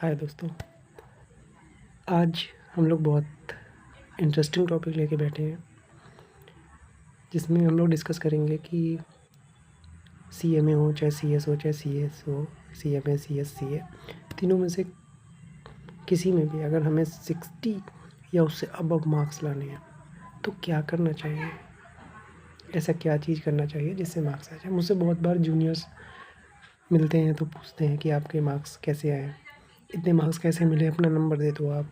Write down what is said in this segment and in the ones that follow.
हाय दोस्तों, आज हम लोग बहुत इंटरेस्टिंग टॉपिक लेके बैठे हैं जिसमें हम लोग डिस्कस करेंगे कि सीएमए हो चाहे सीएस हो चाहे सीएस हो, सीएमए सीएस सीए, तीनों में से किसी में भी अगर हमें 60 या उससे अबव मार्क्स लाने हैं तो क्या करना चाहिए। ऐसा क्या चीज़ करना चाहिए जिससे मार्क्स आ जाए। मुझसे बहुत बार जूनियर्स मिलते हैं तो पूछते हैं कि आपके मार्क्स कैसे आए, इतने मार्क्स कैसे मिले, अपना नंबर दे दो आप,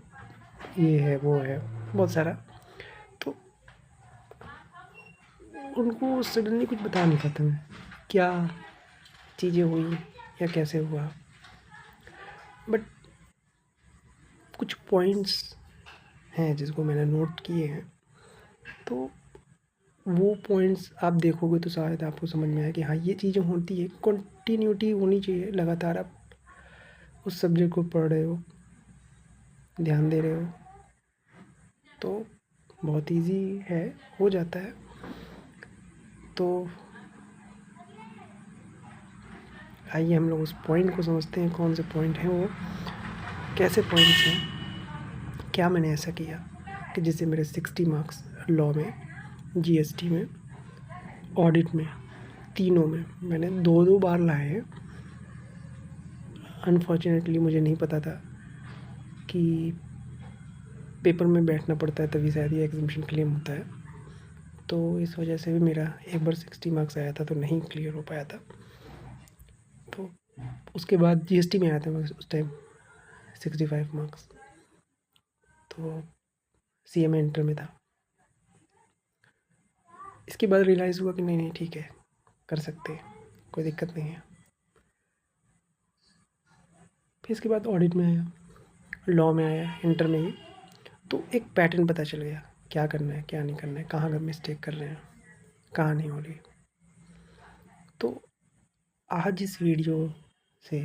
ये है वो है बहुत सारा। तो उनको सडनली कुछ बता नहीं पाता मैं क्या चीज़ें हुई या कैसे हुआ, बट कुछ पॉइंट्स हैं जिसको मैंने नोट किए हैं। तो वो पॉइंट्स आप देखोगे तो शायद आपको समझ में आए कि हाँ ये चीज़ें होती है, कंटिन्यूटी होनी चाहिए। लगातार आप उस सब्जेक्ट को पढ़ रहे हो, ध्यान दे रहे हो तो बहुत इजी है, हो जाता है। तो आइए हम लोग उस पॉइंट को समझते हैं, कौन से पॉइंट हैं वो, कैसे पॉइंट्स हैं, क्या मैंने ऐसा किया कि जिससे मेरे 60 मार्क्स लॉ में, जीएसटी में, ऑडिट में, तीनों में मैंने दो बार लाए हैं। अनफॉर्चुनेटली मुझे नहीं पता था कि पेपर में बैठना पड़ता है तभी शायद ये एग्जामिशन क्लेम होता है, तो इस वजह से भी मेरा एक बार 60 मार्क्स आया था तो नहीं क्लियर हो पाया था। तो उसके बाद जीएसटी में आया था उस टाइम 65 मार्क्स, तो सीएमए इंटर में था। इसके बाद रियलाइज़ हुआ कि नहीं ठीक है, कर सकते हैं, कोई दिक्कत नहीं है। फिर इसके बाद ऑडिट में आया, लॉ में आया, इंटर में ही, तो एक पैटर्न पता चल गया क्या करना है क्या नहीं करना है, कहाँ का मिस्टेक कर रहे हैं, कहाँ नहीं हो रही। तो आज इस वीडियो से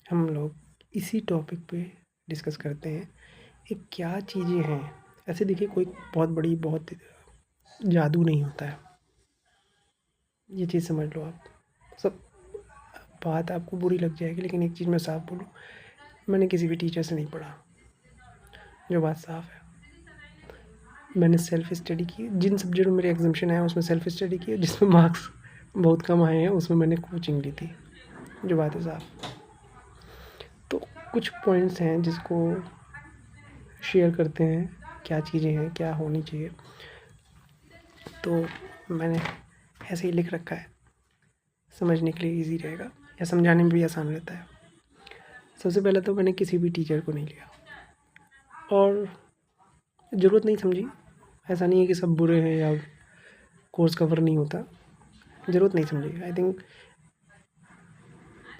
हम लोग इसी टॉपिक पे डिस्कस करते हैं कि क्या चीज़ें हैं। ऐसे देखिए, कोई बहुत बड़ी बहुत जादू नहीं होता है, ये चीज़ समझ लो आप। सब बात आपको बुरी लग जाएगी लेकिन एक चीज़ मैं साफ बोलूँ, मैंने किसी भी टीचर से नहीं पढ़ा, जो बात साफ है। मैंने सेल्फ स्टडी की, जिन सब्जेक्ट में मेरे एग्जामिशन आया उसमें सेल्फ स्टडी की, जिसमें मार्क्स बहुत कम आए हैं उसमें मैंने कोचिंग ली थी, जो बात है साफ। तो कुछ पॉइंट्स हैं जिसको शेयर करते हैं, क्या चीज़ें हैं, क्या होनी चाहिए। तो मैंने ऐसे ही लिख रखा है, समझने के लिए इजी रहेगा या समझाने में भी आसान रहता है। सबसे पहले तो मैंने किसी भी टीचर को नहीं लिया और ज़रूरत नहीं समझी। ऐसा नहीं है कि सब बुरे हैं या कोर्स कवर नहीं होता, ज़रूरत नहीं समझी। आई थिंक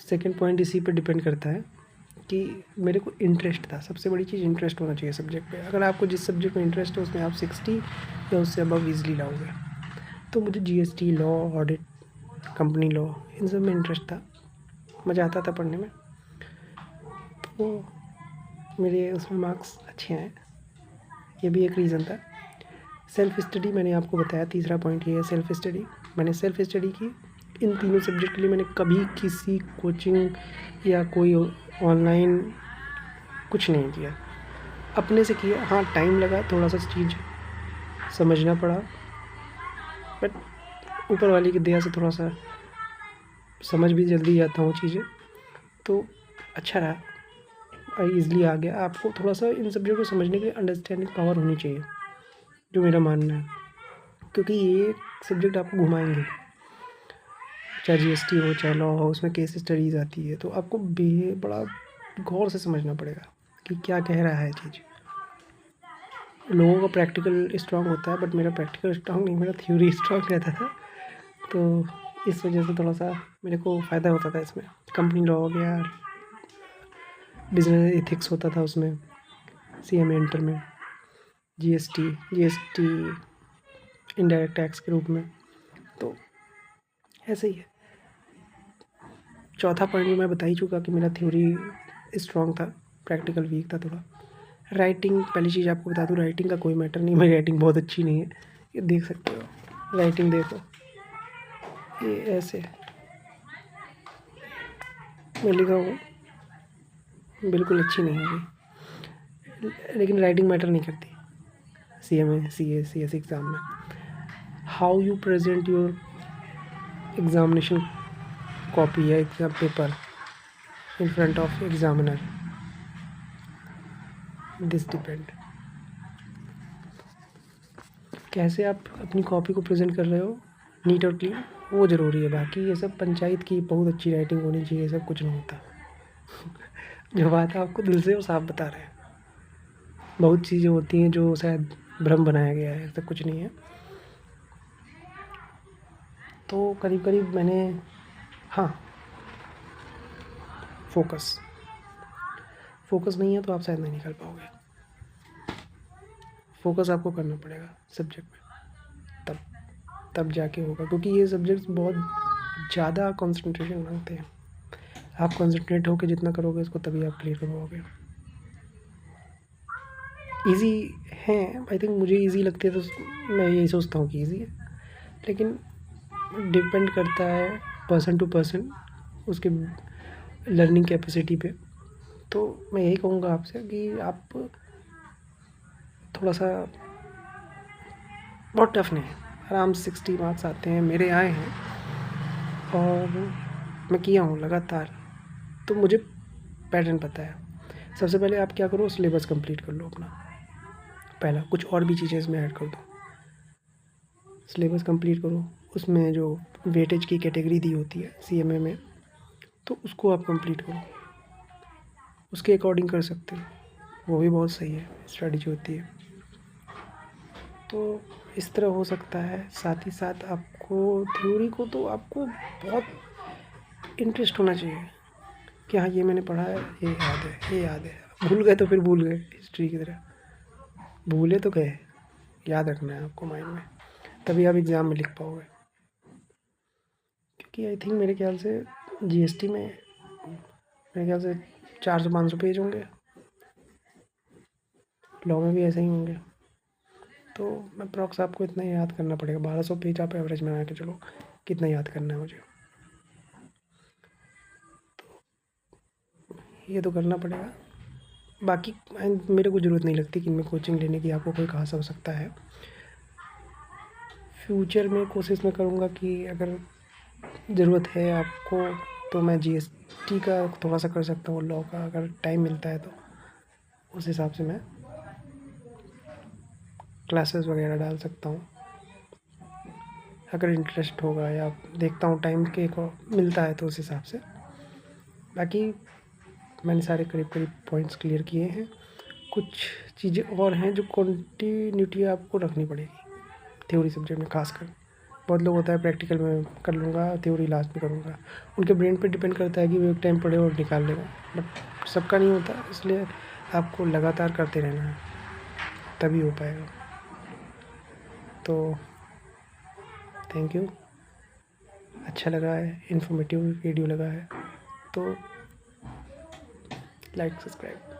सेकंड पॉइंट इसी पे डिपेंड करता है कि मेरे को इंटरेस्ट था। सबसे बड़ी चीज़ इंटरेस्ट होना चाहिए सब्जेक्ट पे। अगर आपको जिस सब्जेक्ट में इंटरेस्ट है उसमें आप 60 या उससे अबव ईज़िली लाओगे। तो मुझे GST, law, audit, company law, इन सब में इंटरेस्ट था, मज़ा आता था पढ़ने में, तो मेरे उसमें मार्क्स अच्छे आए। ये भी एक रीज़न था। सेल्फ़ स्टडी मैंने आपको बताया, तीसरा पॉइंट ये है सेल्फ़ स्टडी। मैंने सेल्फ़ स्टडी की इन तीनों सब्जेक्ट के लिए। मैंने कभी किसी कोचिंग या कोई ऑनलाइन कुछ नहीं किया, अपने से किया। हाँ, टाइम लगा, थोड़ा सा चीज़ समझना पड़ा, बट ऊपर वाले की दया से थोड़ा सा समझ भी जल्दी जाता हूँ चीज़ें, तो अच्छा रहा, ईज़िली आ गया। आपको थोड़ा सा इन सब्जेक्ट को समझने के लिए अंडरस्टैंडिंग पावर होनी चाहिए, जो मेरा मानना है, क्योंकि ये सब्जेक्ट आपको घुमाएंगे। चाहे जीएसटी हो चाहे लॉ हो, उसमें केस स्टडीज़ आती है, तो आपको बड़ा गौर से समझना पड़ेगा कि क्या कह रहा है चीज़। लोगों का प्रैक्टिकल स्ट्रांग होता है, बट मेरा प्रैक्टिकल स्ट्रांग नहीं, मेरा थ्योरी स्ट्रांग रहता था, तो इस वजह से थोड़ा सा मेरे को फ़ायदा होता था इसमें। कंपनी लॉ हो गया, बिजनेस एथिक्स होता था उसमें, सीएमए इंटर में, जीएसटी इनडायरेक्ट टैक्स के रूप में, तो ऐसे ही है। चौथा पॉइंट भी मैं बता ही चुका कि मेरा थ्योरी स्ट्रांग था, प्रैक्टिकल वीक था थोड़ा। राइटिंग, पहली चीज़ आपको बता दूँ, राइटिंग का कोई मैटर नहीं, मेरी राइटिंग बहुत अच्छी नहीं है, ये देख सकते हो। राइटिंग देखो, ये ऐसे मैं लिखा हूँ, बिल्कुल अच्छी नहीं होगी, लेकिन राइटिंग मैटर नहीं करती CMA CS एग्ज़ाम में। How you present your examination copy या exam paper in front of examiner, this depend. कैसे आप अपनी कॉपी को प्रेजेंट कर रहे हो नीट और क्लीन, वो ज़रूरी है। बाकी ये सब पंचायत की बहुत अच्छी राइटिंग होनी चाहिए, सब कुछ नहीं होता। जो बात है आपको दिल से वो साफ बता रहे हैं। बहुत चीज़ें होती हैं जो शायद भ्रम बनाया गया है, ऐसा कुछ नहीं है। तो करीब करीब मैंने, हाँ, फोकस नहीं है तो आप शायद नहीं निकल पाओगे। फोकस आपको करना पड़ेगा सब्जेक्ट में, तब जाके होगा, क्योंकि ये सब्जेक्ट्स बहुत ज़्यादा कंसंट्रेशन मांगते हैं। आप कंसंट्रेट होकर जितना करोगे उसको तभी आप क्लियर कर पाओगे। ईज़ी हैं, आई थिंक मुझे ईज़ी लगती है तो मैं यही सोचता हूँ कि ईज़ी है, लेकिन डिपेंड करता है पर्सन टू पर्सन, उसके लर्निंग कैपेसिटी पे। तो मैं यही कहूँगा आपसे कि आप थोड़ा सा, बहुत टफ नहीं है, आराम से 60 मार्क्स आते हैं, मेरे आए हैं और मैं किया हूँ लगातार, तो मुझे पैटर्न पता है। सबसे पहले आप क्या करो, सिलेबस कंप्लीट कर लो अपना, पहला कुछ और भी चीज़ें इसमें ऐड कर दो। सिलेबस कंप्लीट करो, उसमें जो वेटेज की कैटेगरी दी होती है CMA में, तो उसको आप कंप्लीट करो, उसके अकॉर्डिंग कर सकते हो, वो भी बहुत सही है स्ट्रेटजी होती है। तो इस तरह हो सकता है। साथ ही साथ आपको थ्योरी को तो आपको बहुत इंटरेस्ट होना चाहिए कि हाँ ये मैंने पढ़ा है, ये याद है, ये याद है। भूल गए तो फिर भूल गए, हिस्ट्री की तरह भूले तो गए, याद रखना है आपको माइंड में, तभी आप एग्ज़ाम में लिख पाओगे। क्योंकि आई थिंक मेरे ख्याल से GST में मेरे ख्याल से 400-500 पेज होंगे, लॉ में भी ऐसे ही होंगे। तो अप्रॉक्स आपको इतना ही याद करना पड़ेगा, 1200 पेज आप एवरेज में आके चलो कितना याद करना है मुझे, ये तो करना पड़ेगा। बाकी मेरे को ज़रूरत नहीं लगती कि इनमें कोचिंग लेने की आपको कोई खास आवश्यकता है। फ्यूचर में कोशिश मैं करूँगा कि अगर ज़रूरत है आपको तो मैं GST का थोड़ा सा कर सकता हूँ, लॉ का अगर टाइम मिलता है तो उस हिसाब से मैं क्लासेस वगैरह डाल सकता हूँ, अगर इंटरेस्ट होगा या देखता हूँ टाइम के को मिलता है तो उस हिसाब से। बाकी मैंने सारे करीब करीब पॉइंट्स क्लियर किए हैं। कुछ चीज़ें और हैं जो कंटिन्यूटी आपको रखनी पड़ेगी थ्योरी सब्जेक्ट में खासकर। बहुत लोग होता है प्रैक्टिकल में कर लूँगा, थ्योरी लास्ट में करूँगा, उनके ब्रेन पे डिपेंड करता है कि वो एक टाइम पढ़े और निकाल लेगा, बट सबका नहीं होता, इसलिए आपको लगातार करते रहना है तभी हो पाएगा। तो थैंक यू, अच्छा लगा है, इन्फॉर्मेटिव वीडियो लगा है तो लाइक सब्सक्राइब।